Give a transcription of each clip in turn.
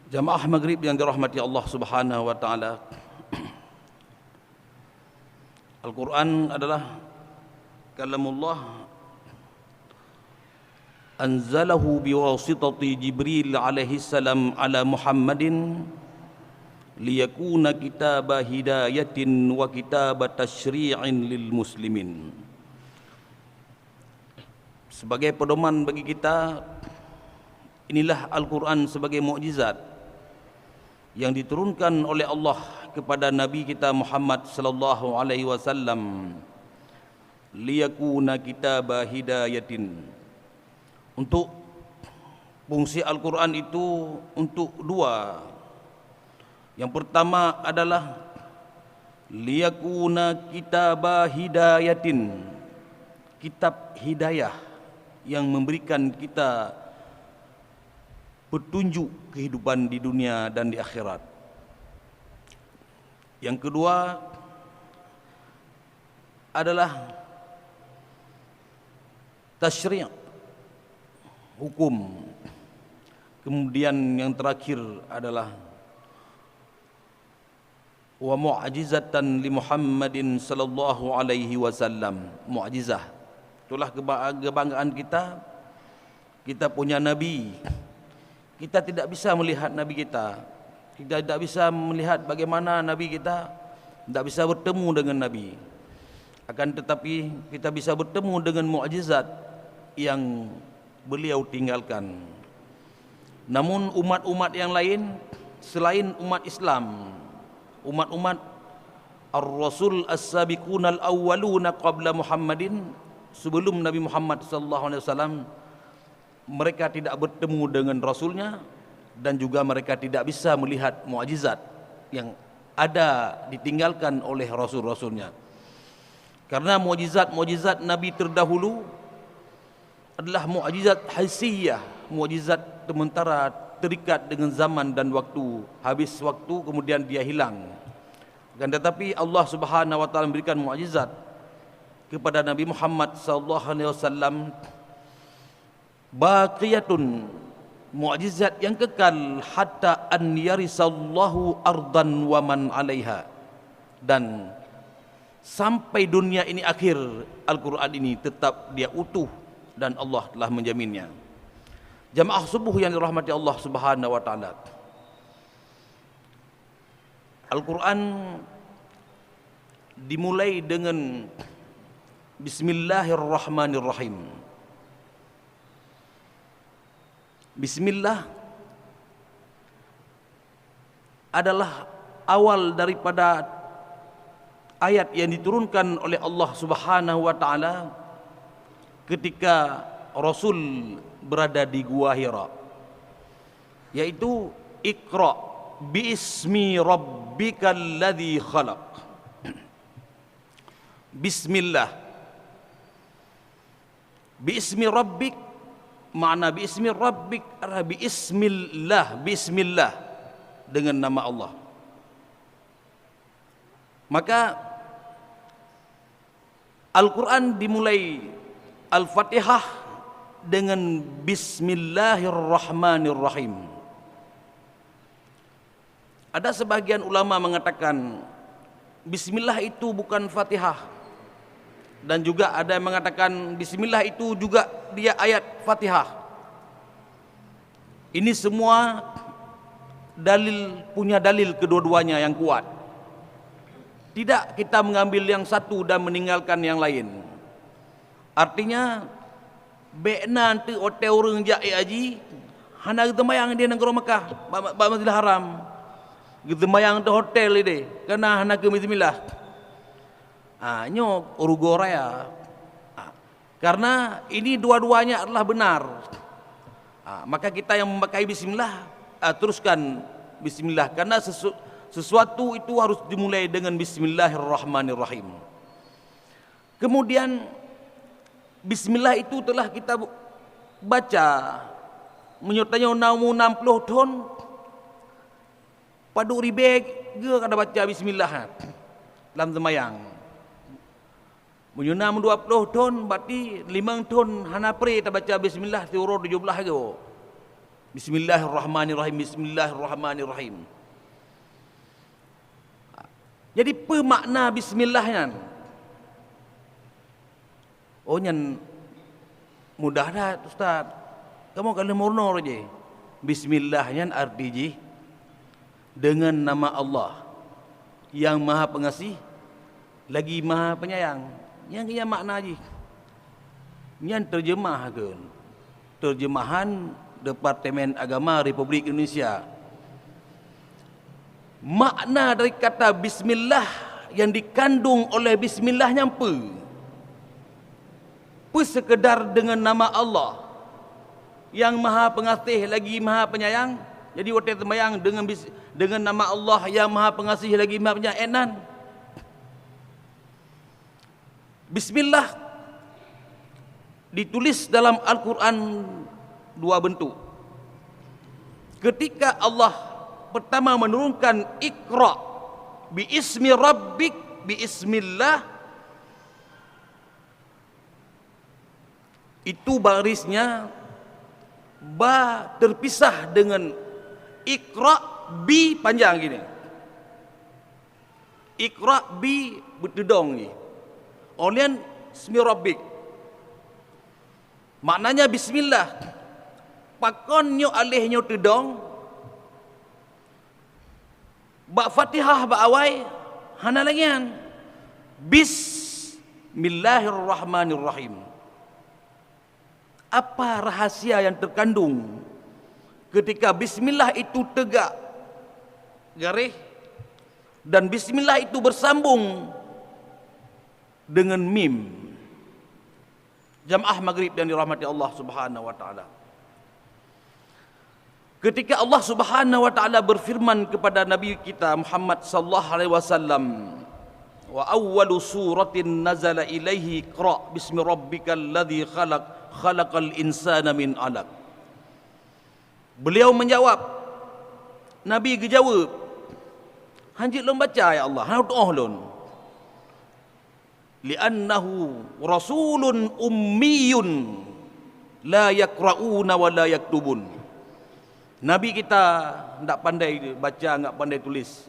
Jamaah maghrib yang dirahmati Allah Subhanahu wa taala. Al-Quran adalah kalamullah anzalahu biwasitati Jibril alaihi salam ala Muhammadin liyakuna kitaba hidayatin wa kitaba tasyri'in lil muslimin. Sebagai pedoman bagi kita, inilah Al-Quran sebagai mukjizat yang diturunkan oleh Allah kepada Nabi kita Muhammad sallallahu alaihi wasallam, liyakuna kitaba hidayatin. Untuk fungsi Al-Quran itu untuk dua. Yang pertama adalah liyakuna kitaba hidayatin, kitab hidayah yang memberikan kita petunjuk kehidupan di dunia dan di akhirat. Yang kedua adalah tasyri', hukum. Kemudian yang terakhir adalah wa mu'jizatan li Muhammadin sallallahu alaihi wasallam. Mu'jizah, itulah kebanggaan kita. Kita punya nabi. Kita tidak bisa melihat Nabi kita. Kita tidak bisa melihat bagaimana Nabi kita. Tidak bisa bertemu dengan Nabi. Akan tetapi kita bisa bertemu dengan mukjizat yang beliau tinggalkan. Namun umat-umat yang lain selain umat Islam, umat-umat Ar-Rasul As-Sabiqun Al-Awwaluna qabla Muhammadin, sebelum Nabi Muhammad sallallahu alaihi wasallam, mereka tidak bertemu dengan Rasulnya dan juga mereka tidak bisa melihat mukjizat yang ada ditinggalkan oleh Rasul-Rasulnya. Karena mukjizat Nabi terdahulu adalah mukjizat haysiyah, mukjizat sementara terikat dengan zaman dan waktu. Habis waktu kemudian dia hilang. Dan tetapi Allah Subhanahu wa taala memberikan mukjizat kepada Nabi Muhammad sallallahu alaihi wasallam, baqiyatun, mukjizat yang kekal hatta an yarisallahu ardan wa man 'alaiha. Dan sampai dunia ini akhir, Al-Quran ini tetap dia utuh dan Allah telah menjaminnya. Jamaah subuh yang dirahmati Allah Subhanahu wa taala, Al-Quran dimulai dengan Bismillahirrahmanirrahim. Bismillah adalah awal daripada ayat yang diturunkan oleh Allah Subhanahu wa taala ketika Rasul berada di Gua Hira, yaitu Iqra biismi rabbikal ladzi khalaq. Bismillah, biismi rabbik, makna biismi rabbik adalah bismillah, bismillah, dengan nama Allah. Maka Al-Quran dimulai Al-Fatihah dengan Bismillahirrahmanirrahim. Ada sebagian ulama mengatakan Bismillah itu bukan Fatihah, dan juga ada yang mengatakan Bismillah itu juga dia ayat Fatihah. Ini semua punya dalil kedua-duanya yang kuat. Tidak kita mengambil yang satu dan meninggalkan yang lain. Artinya bekna nanti hotel orang jai haji hana getemayang dia negara Mekah ba Masjidil Haram. Getemayang tu hotel dia kena hana ke bismillah. Nyo urugo raya. Karena ini dua-duanya adalah benar. Maka kita yang memakai bismillah, teruskan bismillah, karena sesuatu itu harus dimulai dengan Bismillahirrahmanirrahim. Kemudian Bismillah itu telah kita baca menyertanya namu 60 tahun padu ribek ge kada baca Bismillah dalam semayang. Menyunam 20 tahun berarti 5 tahun hana pre tak baca Bismillah tiuro 17 ge. Bismillahirrahmanirrahim, bismillahirrahmanirrahim. Jadi apa makna bismillah nyan? Oh nyan mudah dah Ustaz. Kamu kalau murno aja. Bismillah nyan arti ji dengan nama Allah yang Maha Pengasih lagi Maha Penyayang. Yang ia makna ji. Nyan terjemahkan. Terjemahan Departemen Agama Republik Indonesia. Makna dari kata bismillah yang dikandung oleh bismillah nyampe. Sekedar dengan nama Allah yang Maha Pengasih lagi Maha Penyayang. Jadi waktu sembahyang dengan nama Allah yang Maha Pengasih lagi Maha Penyayang. Bismillah ditulis dalam Al-Quran dua bentuk. Ketika Allah pertama menurunkan Iqra bi ismi rabbik bi ismillah, itu barisnya ba terpisah dengan Iqra bi panjang gini. Iqra bi bertedong ni. Olian ismi rabbik. Maknanya bismillah. Pakonnya alihnya tedong. Ba Fatihah ba awai hana lagian. Bismillahirrahmanirrahim. Apa rahasia yang terkandung ketika bismillah itu tegak garis dan bismillah itu bersambung dengan mim? Jamaah maghrib yang dirahmati Allah Subhanahu wa taala. Ketika Allah Subhanahu wa taala berfirman kepada Nabi kita Muhammad sallallahu alaihi wasallam, wa awwalu suratin nazala ilaihi iqra bismi rabbikal ladzi khalaqal insana min 'alaq. Beliau menjawab, Nabi dijawab, hanjit lom baca ya Allah, hang doa lon. Li'annahu rasulun ummiyun la yaqra'una wa la yaktubun. Nabi kita tak pandai baca, tak pandai tulis.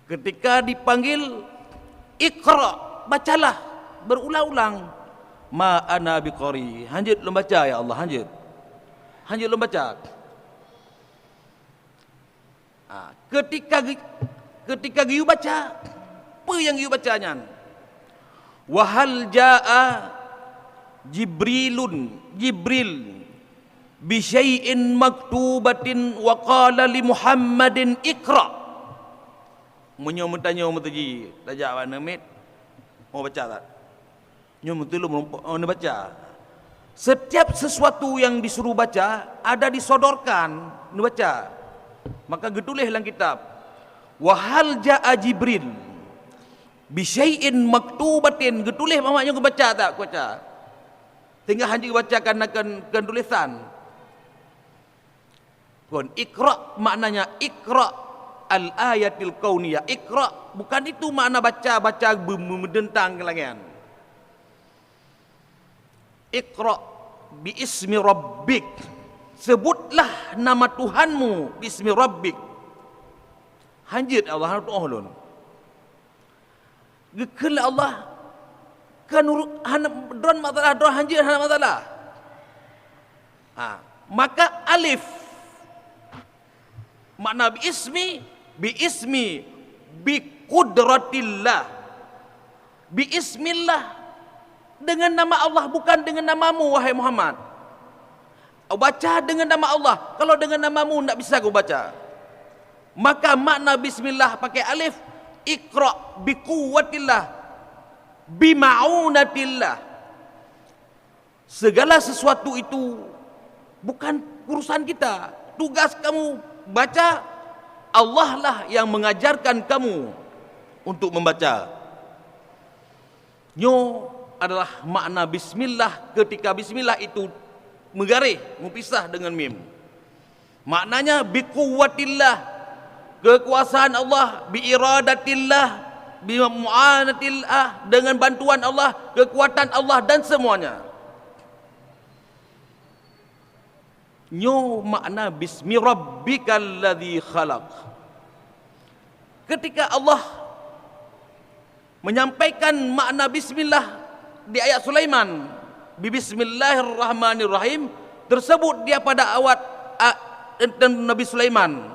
Ketika dipanggil Iqra, bacalah berulang-ulang. Ma ana biqari. Hanjit lom baca ya Allah, hanjit. Hanjit lom baca. Ketika giu baca, apa yang giu bacanya? Wa hal jaa Jibril bi syai'in maktubatin wa qala li Muhammadin Iqra. Munyo mentanya mutaji tajak mana mit? Mau baca tak? Nyo mutu lu mau baca. Setiap sesuatu yang disuruh baca ada disodorkan baca. Maka getulih dalam kitab. Wa hal jaa Jibril bi syai'in maktubatin, getulih mamaknya ku baca tak? Ku baca. Tinggal hanya bacakan akan tulisan. Kon Iqra maknanya Iqra al-ayatil kauniyah. Iqra bukan itu makna baca mendentang kelangan. Iqra bi ismi rabbik. Sebutlah nama Tuhanmu bismi rabbik. Hanjit Allah doa lon. Gekal Allah kan don masalah don hanjit hana masalah. Maka alif makna bi ismi bi qudratillah, bi ismillah, dengan nama Allah, bukan dengan namamu wahai Muhammad. Baca dengan nama Allah. Kalau dengan namamu tak bisa kau baca. Maka makna bismillah pakai alif. Iqra bi quwwatillah, bi ma'unatillah. Segala sesuatu itu bukan urusan kita. Tugas kamu baca, Allah lah yang mengajarkan kamu untuk membaca. Nyo adalah makna bismillah. Ketika bismillah itu menggaris, mempisah dengan mim. Maknanya biquwwatillah, kekuasaan Allah, biiradatillah, bimu'anatillah, dengan bantuan Allah, kekuatan Allah dan semuanya. Nyo makna bismi rabbikal ladzi khalaq. Ketika Allah menyampaikan makna bismillah di ayat Sulaiman, bismillahirrahmanirrahim, tersebut dia pada awat Nabi Sulaiman,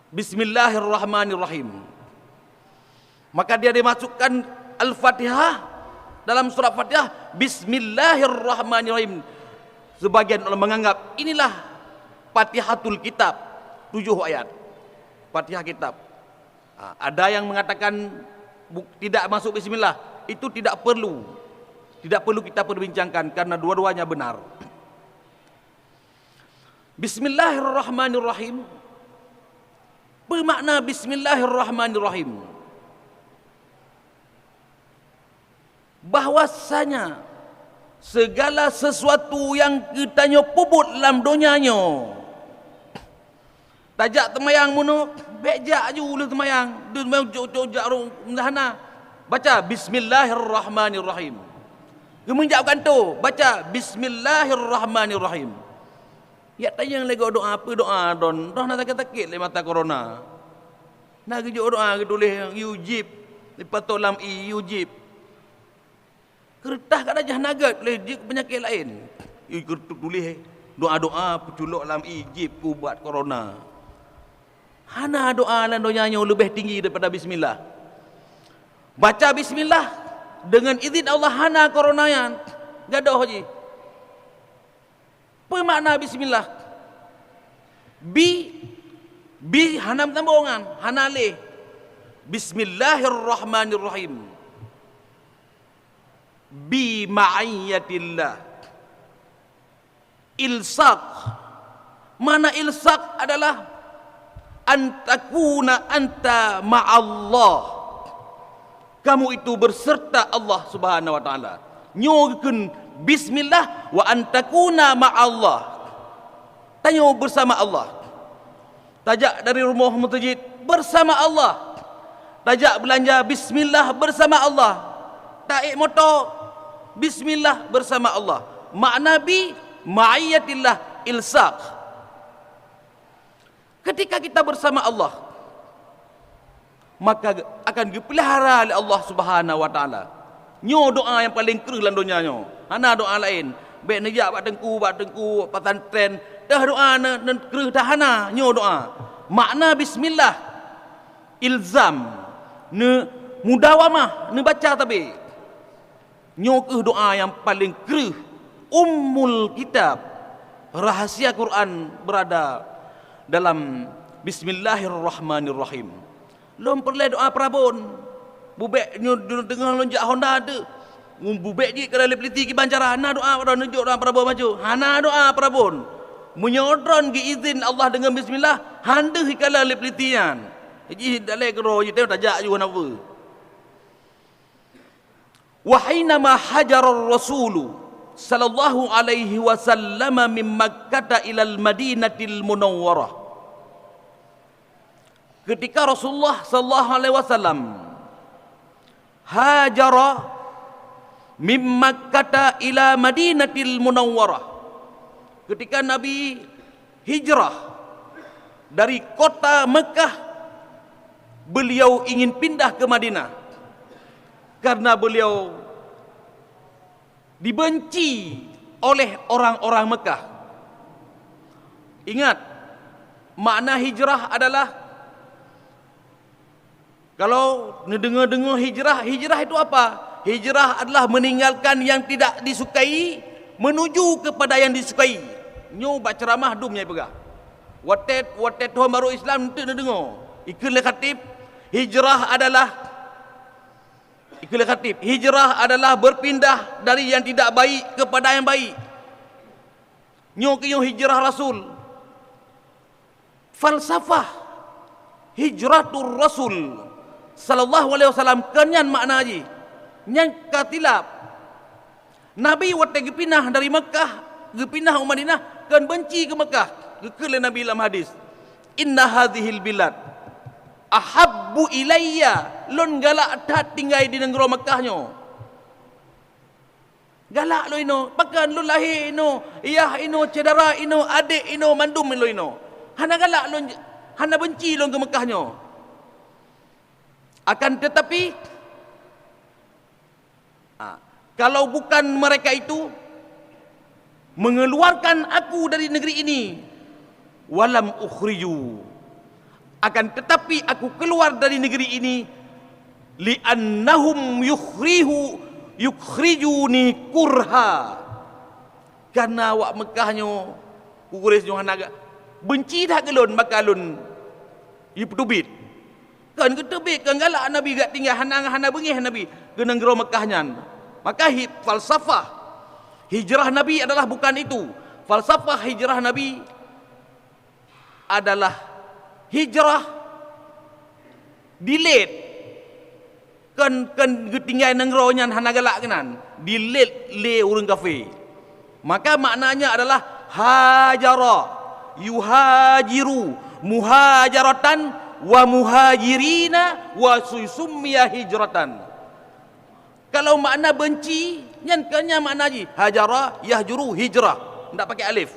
bismillahirrahmanirrahim. Maka dia dimasukkan Al-Fatihah dalam surah Fatihah, bismillahirrahmanirrahim. Sebagian orang menganggap inilah Fatihatul Kitab, 7 ayat Fatihah kitab. Ada yang mengatakan tidak masuk bismillah, itu tidak perlu kita perbincangkan karena dua-duanya benar. Bismillahirrahmanirrahim, bermakna bismillahirrahmanirrahim bahwasanya segala sesuatu yang kita nyopubut dalam dunianya, tajak temayang muno bejak ju lu temayang du jok mendahana baca bismillahirrahmanirrahim. Kemenjauhkan tu baca bismillahirrahmanirrahim. Ya tanya lagi doa apa doa don dah nak takit le mata corona. Nak ge doa ge tulis yujib lepas tu lam yujib. Kertas kat dajah nagat lejik penyakit lain. Kertas tulis doa-doa peculuk dalam Egypt ubat corona. Hana doa dan doanya lebih tinggi daripada bismillah. Baca bismillah dengan izin Allah hana corona yang gadoh haji. Apa makna bismillah? Bi hana tambungan, hana le. Bismillahirrahmanirrahim. Bi ma'iyyatillah. Ilsaq, mana ilsaq adalah antakuna anta ma'allah, kamu itu berserta Allah subhanahu wa ta'ala. Nyogeun bismillah wa antakuna ma'allah, tanyo bersama Allah. Tajak dari rumah mutajid bersama Allah, tajak belanja bismillah bersama Allah, taik motor bismillah bersama Allah. Makna bi ma'iyyatillah ilsaq. Ketika kita bersama Allah, maka akan dipelihara oleh Allah Subhanahu wa taala. Nyo doa yang paling kerah dalam dunia nyo. Hana doa lain. Baik nejak bak tengku pesantren, dah doa nan kerah dah hana nyo doa. Makna bismillah ilzam ne mudawamah ne baca tabi. Nyo ke doa yang paling kerah. Ummul kitab, rahasia Quran berada dalam bismillahirrahmanirrahim. Lom perlu doa prabon. Bubek nyo tengah lonjak Honda tu. Bubek ji kalau peliti ki bancara hana doa pada nunjuk doa prabon maju. Hana doa prabon. Menyodron ki izin Allah dengan bismillah, handa hikala pelitian. Ji dalai kero ji teu tajak ju napa. Wa hinama hajarar rasulu sallallahu alaihi wasallam min Makkah ila al-Madinatil Munawwarah. Ketika Rasulullah sallallahu alaihi wasallam hajara min Makkah ila Madinatil Munawwarah, ketika Nabi hijrah dari kota Mekah, beliau ingin pindah ke Madinah karena beliau dibenci oleh orang-orang Mekah. Ingat, makna hijrah adalah, kalau dengar-dengar hijrah, hijrah itu apa? Hijrah adalah meninggalkan yang tidak disukai menuju kepada yang disukai. Nyo baca ceramah dumnya pegah. Watet tuan baru Islam tu dengar. Ikul khatib, hijrah adalah hijrah adalah berpindah dari yang tidak baik kepada yang baik. Nyo hijrah Rasul. Falsafah hijratul Rasul sallallahu alaihi wasallam kenyan makna haji. Nyang katilap. Nabi waktu pindah dari Mekah, pindah ke Madinah, kan benci ke Mekah. Gekele Nabi dalam hadis, inna hadhil bilad ahabbu ilayya lon galak dah tinggal di negara Mekahnya. Galak lo ino, pakan lo lahir ino, iyah ino, cedera ino, adik ino, mandum lo ino. Hana galak lo, hana benci lo ke Mekahnya. Akan tetapi, kalau bukan mereka itu mengeluarkan aku dari negeri ini, walam ukhriju, akan tetapi aku keluar dari negeri ini, li'annahum yukhrijuni kurha, karena wak Mekahnya Quraisy hana benci dah kelun makalun iptubit kan ketebik kan galak Nabi gak tinggal hana bengih Nabi ke negeri Mekahnya. Maka falsafah hijrah Nabi adalah bukan itu. Falsafah hijrah Nabi adalah hijrah delayed. Kan ketinggalan nengronya hana galak kenan. Delayed le urang kafir. Maka maknanya adalah hajara, yuhajiru, muhajaratan wa muhajirina wa summiya hijratan. Kalau makna benci, nyankannya makna haji. Hajara, yahjuru, hijrah. Tak pakai alif.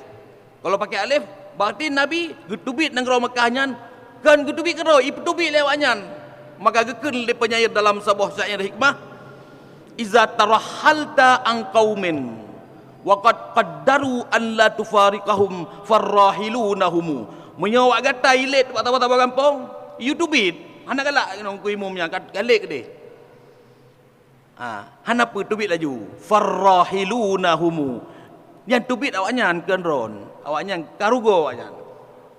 Kalau pakai alif, berarti Nabi getubit negara Mekahnya. Kan getubit kero, iptubit lewatnya. Maka gekun le penyair dalam sebuah syair hikmah. Iza tarahalta an qaumin wa qad qaddaru an la tufariqahum farrahilunahum. Menyawak gata ilit wata-wata bagampong. Youtubit. Hana galak ku imumnya galik deh. Hana pu tubit laju farrahilunahum, yang tubit awaknya kenron awaknya karugo awaknya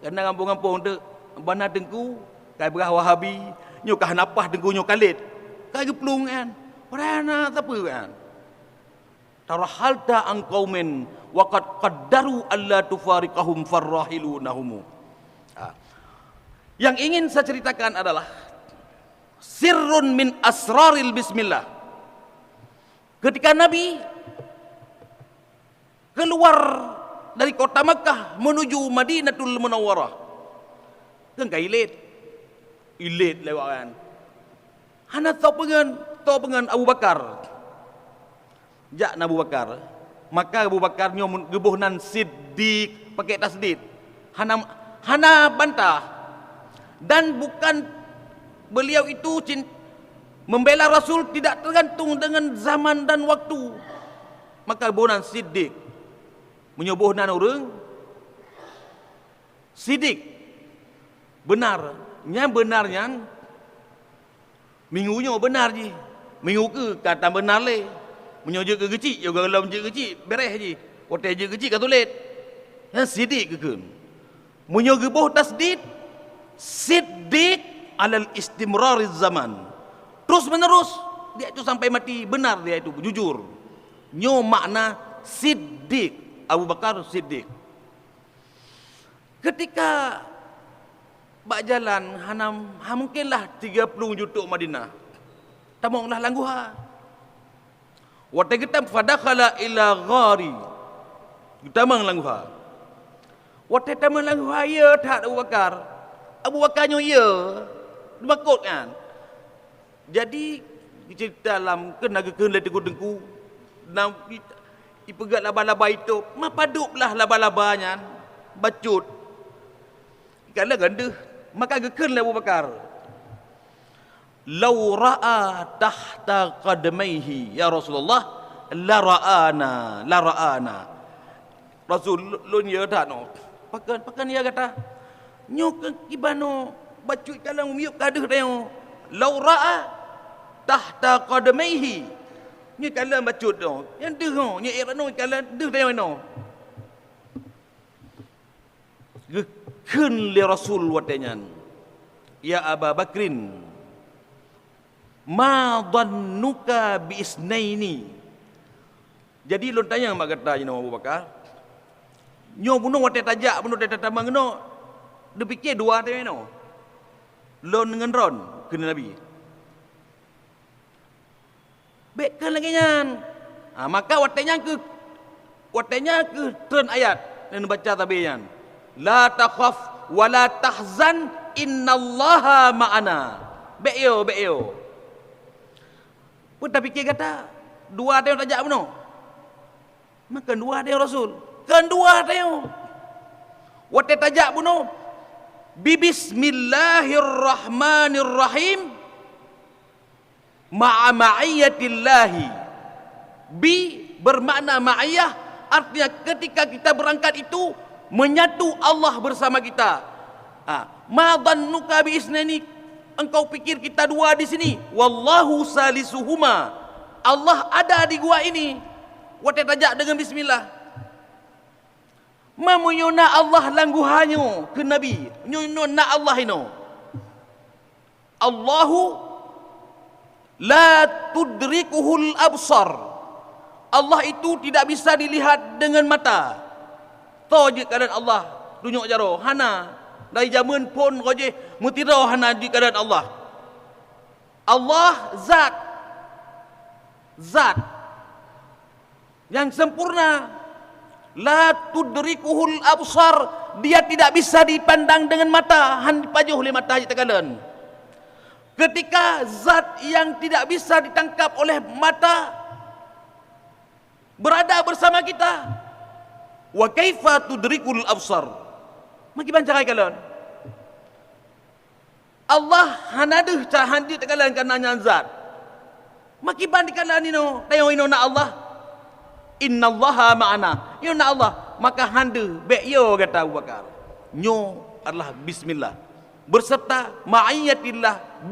kena kampung-kampung tu bana dengku kai berah wahabi nyo kah napah dengku nyo kalit kai geplung kan parana apa kan tarahalta an qaumin wa qad qaddaru alla tufariqahum farrahilunahum. Yang ingin saya ceritakan adalah sirrun min asraril bismillah. Ketika Nabi keluar dari kota Makkah menuju Madinatul Munawwarah, kan ilit lewat kan. Hana tahu pengen Abu Bakar. Jak Abu Bakar. Maka Abu Bakar nyo gebuhnan Siddiq pakai tasdid. Hana bantah. Dan bukan beliau itu membela Rasul tidak tergantung dengan zaman dan waktu. Maka bonan Siddiq menyubuhnan orang Siddiq benarnya minggunya benar je. Minggu ke kata benar le. Menyoje ke kecil juga kalau je kecil beres je. Hotel je kecil ka tulet. Yang Siddiq ke. Menyogebuh tasdid Siddiq alal istimrariz zaman. Terus menerus dia itu sampai mati benar dia itu jujur. Nyo makna Siddiq, Abu Bakar Siddiq. Ketika bak jalan mungkinlah 30 juta Madinah. Tamonglah langguha. Wa tagitam fadakhala ila ghari. Tamang langguha. Wa tamang langguha ya tak Abu Bakar. Abu Bakar nyo ya. Makut kan. Jadi cerita dalam kenaga kena tegur dengku nam ipegat laba-laba itu mapaduklah laba-labanya bacut kala ganda maka gekenlah Abu Bakar law ra'a tahta qadamaihi ya Rasulullah la ra'ana Rasul lun ya tak no pakan ya kata nyok kibano bacut kalang miup kaduh teo law ra'a tahta qadamaihi ni kala bacut tu yang deh ni irano kala deh teo no gekun li Rasul watanya ya Abu Bakrin ma dhannuka bi isnaini. Jadi lon tanya mak kata ni Abu Bakar nyo bunuh wate tajak bunuh tata tamang no de fikir dua teo no lon dengan ron kena Nabi bekkan lagi nyan. Maka watenya ke turun ayat yang baca tadi nyan. La takhaf wa la tahzan innallaha ma'ana. Beyo. Pun tak fikir kata dua ada yang tajak beno. Maka dua dia Rasul. Kedua dia. Wate tajak bunuh. Bismillahirrahmanirrahim. Ma'a ma'iyatillahi. Bi bermakna ma'iyah. Artinya ketika kita berangkat itu menyatu Allah bersama kita. Ma dhannuka bi isnani. Engkau pikir kita dua di sini? Wallahu salisuhuma. Allah ada di gua ini. Wate tajak dengan bismillah. Memunyuna Allah langguhanyo ke Nabi. Nyuna Allah ino. Allahu la tudrikuhul absar. Allah itu tidak bisa dilihat dengan mata. Tahu je keadaan Allah. Tunjuk jaro. Hana. Dari zaman pun roje mutirau hana di keadaan Allah. Allah zat. Zat. Yang sempurna. La tudrikuhul absar. Dia tidak bisa dipandang dengan mata. Han dipajuh oleh mata je terkadang. Ketika zat yang tidak bisa ditangkap oleh mata berada bersama kita, wa kaifa tudrikul absar. Maki bancai kalian. Allah hanaduh cahandi tekalan kananya zat. Maki bandi kalian ino, tayo ino na Allah. Innallaha ma'ana. Ino na Allah, maka handu be yo kata Abu Bakar. Nyo adalah bismillah. Berserta ma'iyatillah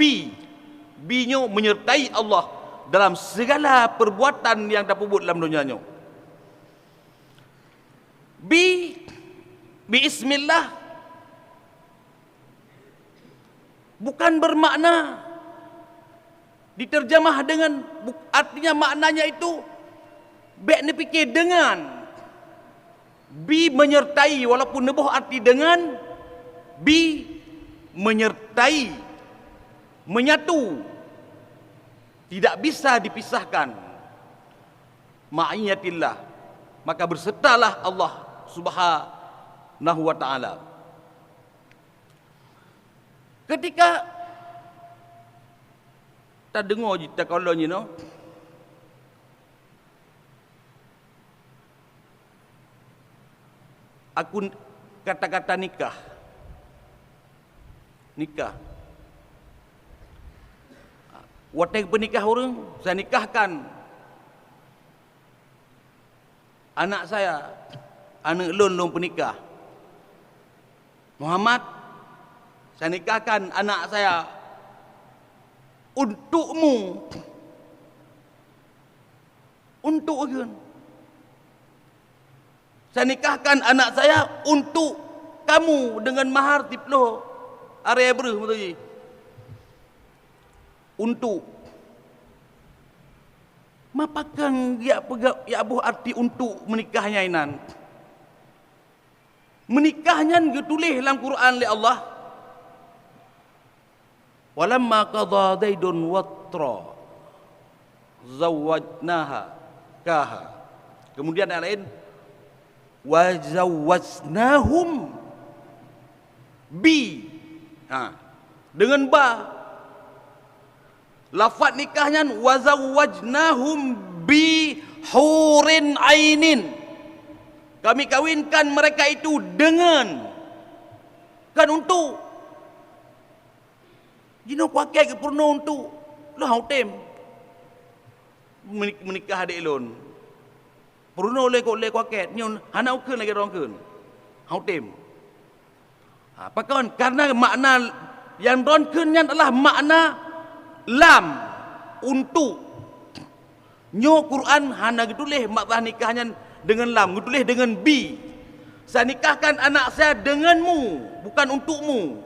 binyo menyertai Allah dalam segala perbuatan yang dapat buat dalam dunianya. Bismillah bukan bermakna diterjemah dengan, artinya maknanya itu baik dipikir dengan menyertai, walaupun nebuh arti dengan menyertai, menyatu, tidak bisa dipisahkan. Ma'iyatillah, maka bersertalah Allah Subhanahu wa ta'ala. Ketika kita dengar cerita kalau ni no, aku kata-kata nikah. Waktu pernikah orang, saya nikahkan anak saya, anak lon pernikah. Muhammad, saya nikahkan anak saya untukmu. Untuk kan? Saya nikahkan anak saya untuk kamu dengan mahar tiplo area beruh betul. Untuk mapakan ya pegak ya abuh arti untuk menikahnya inan. Menikahnya ditulis dalam Quran oleh Allah. Walamma qadha Zaidun watra zawwajnaha kaha. Kemudian yang lain wa zawwajnahum dengan ba. Lafaz nikahnya wa zawwajnahum bi hurin ainin. Kami kawinkan mereka itu dengan, kan untuk jino kuakai ke purno untuk lo hautem menikah adik lon purno le ko le kuakai nyon hana ukun lagi orang kun hautem. Apa kawan? Karena makna yang ronkennya adalah makna lam untuk. Nyo Quran hana gitulah makna nikahnya dengan lam, gitulah dengan bi. Saya nikahkan anak saya denganmu, bukan untukmu.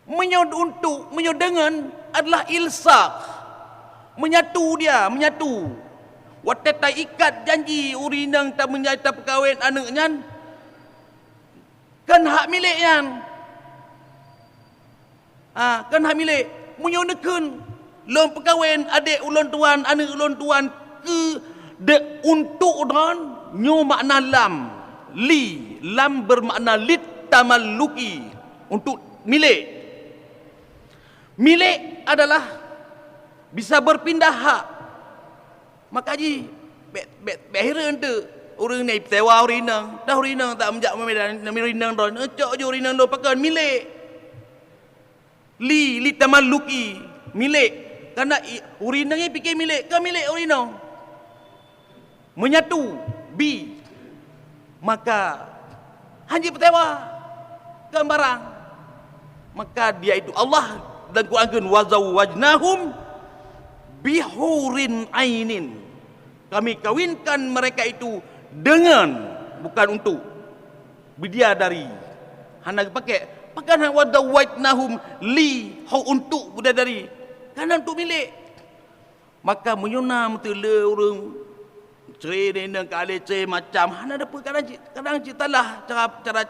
Untuk, dengan adalah ilsak. Menyatu dia, menyatu. Waktu tak ikat janji urinang tak menyata perkahwin anaknya, kan hak miliknya. Kan hak milik. Menyonekun lom perkahwin adik ulun tuan, anak ulun tuan ke de untuk dan nyo makna lam. Lam bermakna lit tamalluki, untuk milik. Milik adalah bisa berpindah hak. Maka ji Heran tu orang ni tewa urinang. Dah urinang tak menjak medan urinang ron. Cok je urinang ron pakai milik. Li tamalluki milik. Karena urinang ni fikir milik, ke milik urinang. Menyatu bi. Maka hanya bertewa kan barang. Maka dia itu Allah dan Quran kan wazawajnahum bihurin ainin. Kami kawinkan mereka itu dengan, bukan untuk, bidadari. Hana pakai wazawajnahum li untuk bidadari. Kan untuk milik. Maka menyunam tele orang cerai dengan kali cerai macam hana ada kadang ceritalah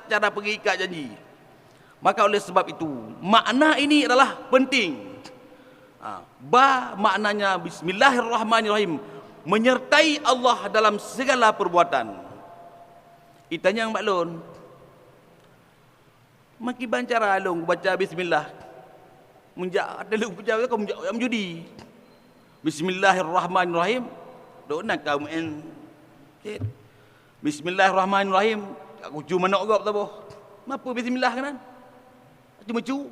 cara pergi ikat janji. Maka oleh sebab itu makna ini adalah penting. Maknanya Bismillahirrahmanirrahim, menyertai Allah dalam segala perbuatan. Itanya yang maklun maki bancara alung baca bismillah. Munjak ada lu baca kau munjak judi. Bismillahirrahmanirrahim. Dona kau Bismillahirrahmanirrahim. Aku cuma nak gap taboh. Apa bismillah kanan? Cuma cu.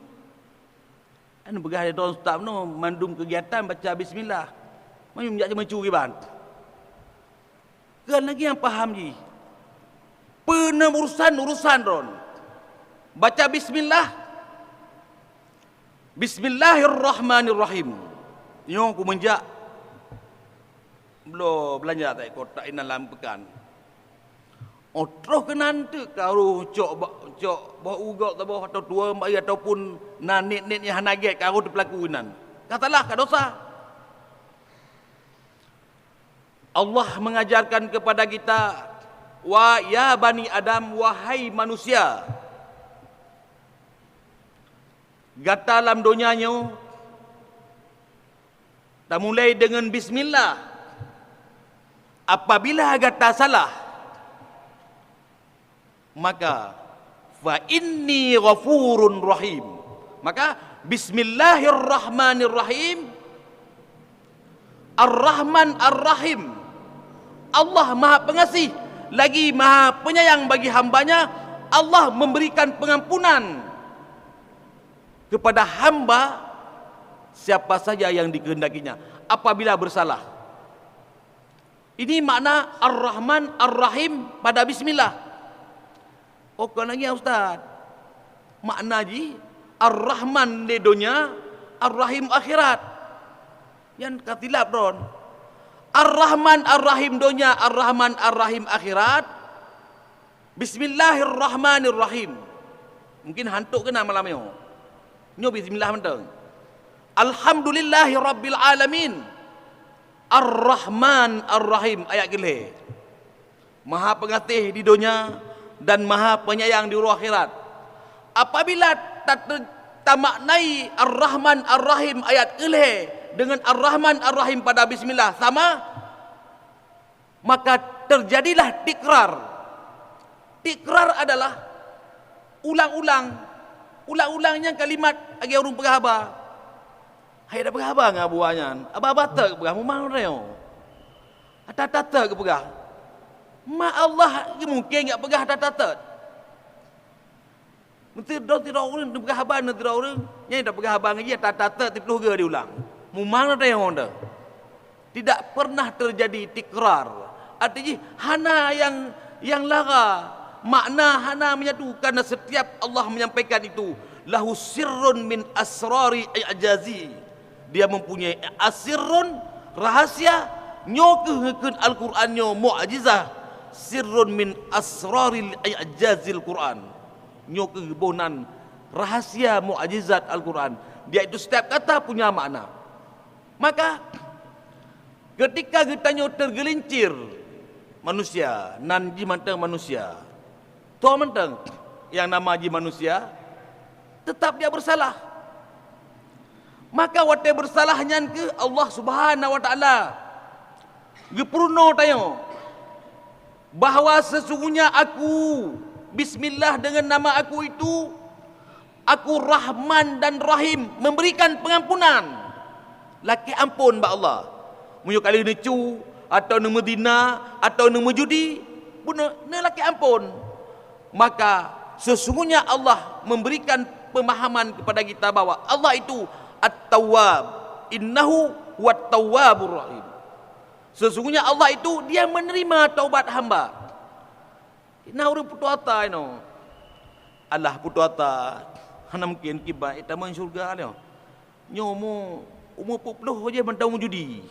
Anu begah ada ustaz no mandum kegiatan baca bismillah. Mai munjak cuma cu giban. Kan lagi yang paham ji. Urusan ron. Baca bismillah. Bismillahirrahmanirrahim. Nyo ku menjak belum belanja tak kotak ini dalam pekan. Terus kenan tu kau cok bawa ugak tak bawa atau tua mai ataupun nanit yang hanaget kau tu pelakunan. Katalah kau dosa. Allah mengajarkan kepada kita, wa ya bani Adam, wahai manusia. Gata dalam dunianya dah mulai dengan bismillah. Apabila gata salah, maka fa inni ghafurun rahim. Maka bismillahirrahmanirrahim. Ar-Rahman Ar-Rahim. Allah Maha Pengasih lagi Maha Penyayang bagi hambanya. Allah memberikan pengampunan kepada hamba siapa saja yang dikehendakinya apabila bersalah. Ini makna Ar-Rahman Ar-Rahim pada bismillah. Oh, kan lagi ya Ustaz. Makna ji Ar-Rahman di dunia, Ar-Rahim akhirat. Yang katilap don. Ar-Rahman Ar-Rahim dunia, Ar-Rahman Ar-Rahim akhirat. Bismillahirrahmanirrahim. Mungkin hantuk kena malam ni. Nyo bismillah mentang. Alhamdulillahi rabbil alamin. Ar-Rahman Ar-Rahim ayat gile. Maha pengasih di dunia dan Maha penyayang di ruang akhirat. Apabila tak maknai Ar-Rahman Ar-Rahim ayat gile dengan Ar-Rahman Ar-Rahim pada bismillah sama, maka terjadilah tikrar. Tikrar adalah ulang-ulangnya kalimat agi orang pegahaba. Hai dah pegahaba ngah buahnya. Aba tak pegah memang reo. Tata ke pegah. Ma Allah mungkin enggak pegah tata. Mesti tidak orang pegahaba tidak orang. Yang dah pegahaba ngaji tata tipluh ge diulang. Memang reo dah. Tidak pernah terjadi tikrar. Artinya hana yang lara. Makna hana menyatu karena setiap Allah menyampaikan itu lahu sirrun min asrari i'jazi. Dia mempunyai asirrun rahasia nyokeun Al-Quran nyo mu'jizah sirrun min asraril i'jazil Quran. Nyokeun rahasia mu'jizat Al-Quran. Dia itu setiap kata punya makna. Maka ketika kita nyo tergelincir manusia, nan ji mantang manusia. Tuh mentang yang nama ji manusia tetap dia bersalah. Maka wate bersalahnya ke Allah Subhanahu wa taala. Gepruno tayo bahawa sesungguhnya aku bismillah dengan nama aku itu aku Rahman dan Rahim memberikan pengampunan. Laki ampun ba Allah. Munyo kali ni cu atau nama dina, atau nama judi, pun laki ampun. Maka sesungguhnya Allah memberikan pemahaman kepada kita bahwa Allah itu At-Tawwab, innahu wat-tawwabur rahim. Sesungguhnya Allah itu dia menerima taubat hamba. Nah orang putus asa ino. Allah putus asa. Hana mungkin kibat eta man syurga dia. Nyomo umur 40 je mentau judi.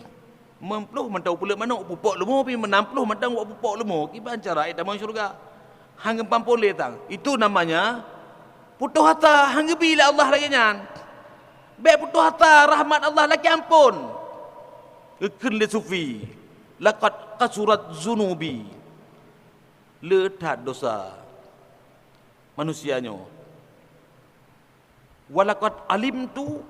40 mentau pula mana pupuk lemo pi 60 mentau pupuk lemo. Kibat cara eta man syurga. Hang pampol letang. Itu namanya putus asa hang bila Allah lagi nyan. Baik putus asa rahmat Allah lagi ampun. Keken le sufi. Laqad qasurat zunubi. Letat dosa manusianya. Walaqad alimtu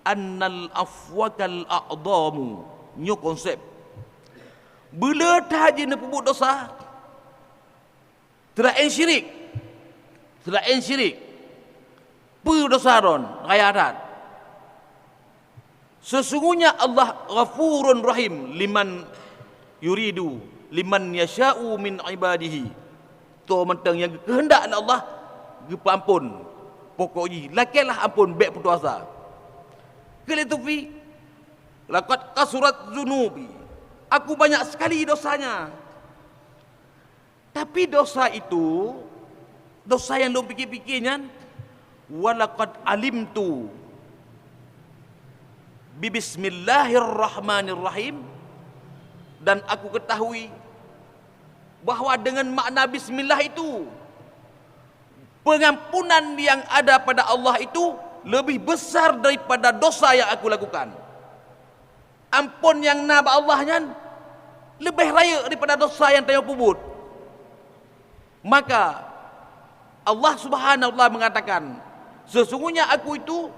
annal afwakal a'damu. Nyo konsep. Beletat je nak buat dosa. Terain syirik. Terain syirik. Pu dosa ron rayadat. Sesungguhnya Allah Ghafurun Rahim liman yuridu, liman yasha'u min ibadihi. To mentang yang kehendak Allah gepampun. Pokoknya lakilah ampun baik putus asa. Kali tu fi laqad qasurat zunubi. Aku banyak sekali dosanya. Tapi dosa itu dosa yang lu fikir-fikirnya walaqad alimtu Bismillahirrahmanirrahim, dan aku ketahui bahawa dengan makna bismillah itu pengampunan yang ada pada Allah itu lebih besar daripada dosa yang aku lakukan. Ampun yang naba Allahnya lebih raya daripada dosa yang saya pubut. Maka Allah Subhanahu wa taala mengatakan, sesungguhnya aku itu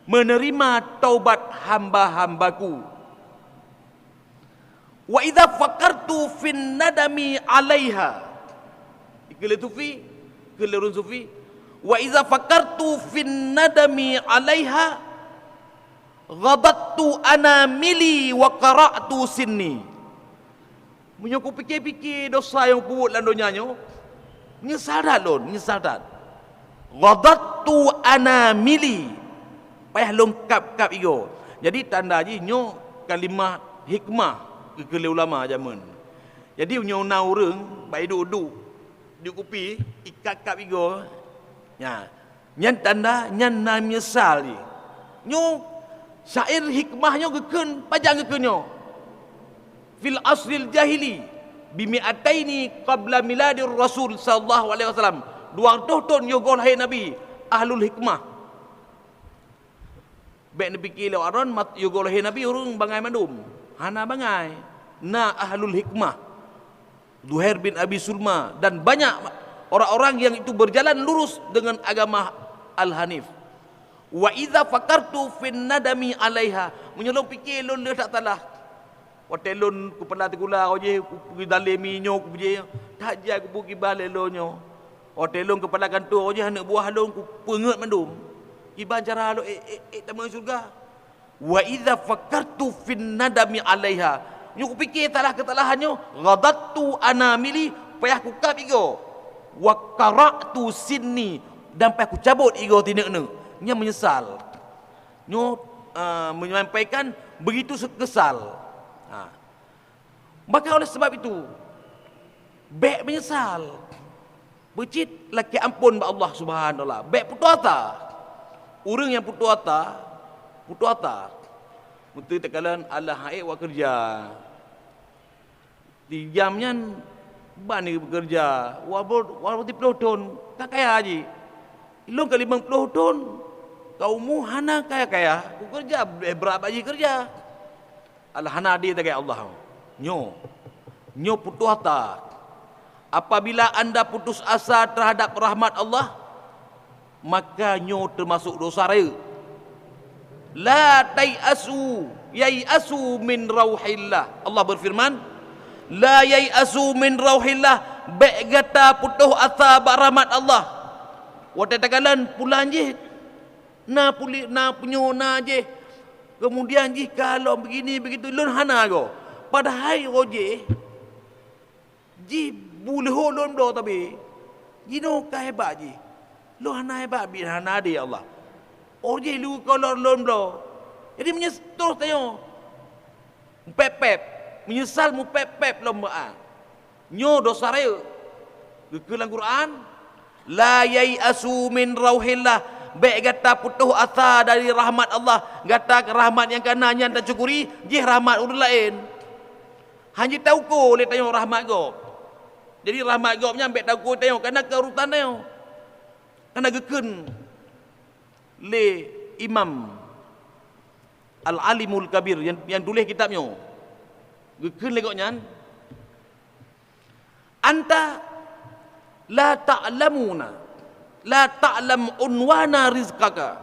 menerima taubat hamba-hambaku. Wa idza faqartu fin nadami 'alaiha. Ikle tufi, kelerun sufi. Wa idza faqartu fin nadami 'alaiha ghadattu anamili wa qara'tu sinni. Munyo ku fikir-fikir dosa yang buat lan donyanya, nyesal dah lon, nyesal dah. Ghadattu anamili. Payah lengkap kap ego. Jadi tanda ji nyo kalimah hikmah ke ulama zaman. Jadi nyo na urang bai duduk di kupi ikat kap ego. Ya. Nyan tanda nyan na menyesal ni. Nyo syair hikmahnyo geken pajang geken nyo. Fil asril jahili bimi'ataini qabla miladir rasul sallallahu alaihi wasallam. 200 tahun yo gol hai nabi ahlul hikmah. Baik nabi kilo aron mat yugolahi nabi urung bangai mandum. Hana bangai. Na ahlul hikmah. Zuhair bin Abi Sulma dan banyak orang-orang yang itu berjalan lurus dengan agama Al-Hanif. Wa idza fakartu fin nadami 'alaiha. Menyelong fikir lon le tak talah. Hotelon ku pernah tegula oje ku pergi dalemi nyo ku je. Tak ja ku pergi balik lonyo. Hotelon kepala kantor oje anak buah lon ku penget mandum. Iban cara lo tamu surga. Wa idza fakartu fin nadami 'alaiha. Nyo ku fikir talah kesalahannya, ghadattu anamili, payah ku kap igo. Wa qara'tu sinni, dan payah ku cabut igo tinekna. Nya menyesal. Nyo menyampaikan begitu kesal. Maka oleh sebab itu baik menyesal. Becit laki ampun ba Allah Subhanahu wa taala. Baik putus asa. Orang yang putus asa, mesti tekalan Allah haik wa kerja. Di jamnya bani bekerja, walaupun 10 tahun, tak kaya haji. Ilung ke 50 tahun, kaumu hana kaya-kaya, ku kerja berapa haji kerja. Allah hana dia tak kaya Allah. Nyo putus asa. Apabila anda putus asa terhadap rahmat Allah, maka nyo termasuk dosa raya. La tai'asu yai'asu min rauhillah. Allah berfirman, la yai'asu min rauhillah, begata putus asa ba rahmat Allah. Watakalan pulang je. Na punyo na je. Kemudian je kalau begini begitu lun hana go. padahal roje ji boleh holon do tapi jino ka hebat ji lo hana hebat bi hana dia Allah roje lu kolor lon do jadi menyesal tayo pep menyesal mu pep lomba nyo dosa raya kekelang Quran la yai'asu min rauhillah baik gata putuh asa dari rahmat Allah gata rahmat yang kananya tak cukuri jih rahmat urut lain hanya tahu ko le tanya rahmat go jadi rahmat go nya ambek tahu ko tanya karena keurutan tanya karena geken le Imam Al-Alimul Kabir yang tulis kitabnya geken le goknya anta la ta'lam unwana rizqaka.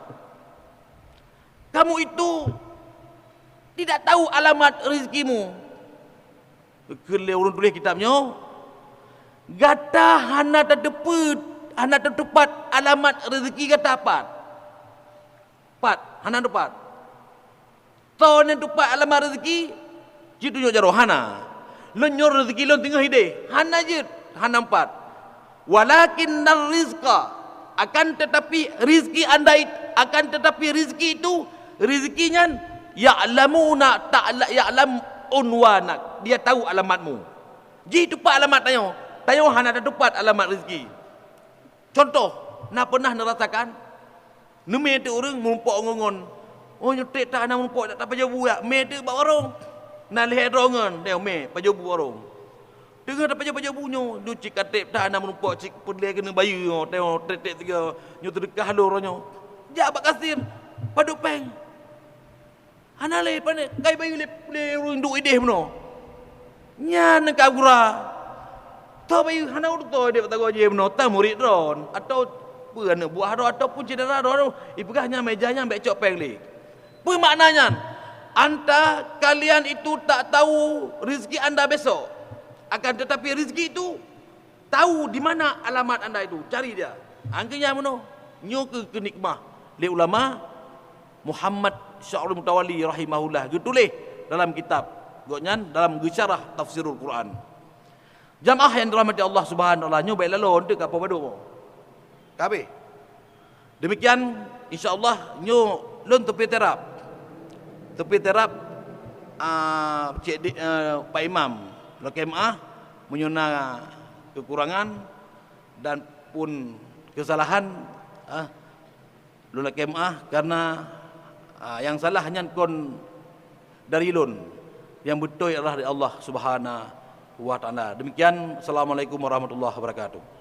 Kamu itu tidak tahu alamat rezekimu. Kele orang tulis kitabnya gata hana terdepat alamat rezeki gata pat hana tepat tahun yang tepat alamat rezeki jitu jo jaro hana lenyor rezeki lon tengah hide hana je hana empat walakin rizqa akan tetapi rizki anda akan tetapi rizki itu rizkinya ya'lamuna ya'lam unwanak dia tahu alamatmu ji tepat alamat tayo hana ada tepat alamat rizki contoh nak pernah nerasakan neme tu orang mumpok ngongon oh nyotek tak nak mumpok tak pajabu ya me tu ba orang nak lihat rongan dia me pajabu orang dengar tak pajabu nyo du cik katep tak nak mumpok cik pedle kena bayu tengok tek tiga nyo terdekat halu ronyo jak bak kasir paduk peng hana le pane kai bayu le rundu ideh mno nya nak agura to bayu hana urto de tago je mno ta murid ron atau puan buah ro ataupun cedera ro ipegahnya mejanya ambek cok peng le apa maknanya anta kalian itu tak tahu rezeki anda besok akan tetapi rezeki itu tahu di mana alamat anda itu cari dia angkanya mano nyo ke nikmah le ulama Muhammad Sya'rul Mutawalli rahimahullah tulis dalam kitab goknyan dalam Gisarah Tafsirul Quran jamaah yang dirahmati Allah Subhanahu wa taala nyo baik lalon deuk apa baduk kabeh demikian insyaallah nyo lon tepi terap cik Pak Imam Lokemah menyuna kekurangan dan pun kesalahan Lokemah karena yang salah hanya kon dari lun yang betul adalah dari Allah Subhanahu wa taala. Demikian assalamualaikum warahmatullahi wabarakatuh.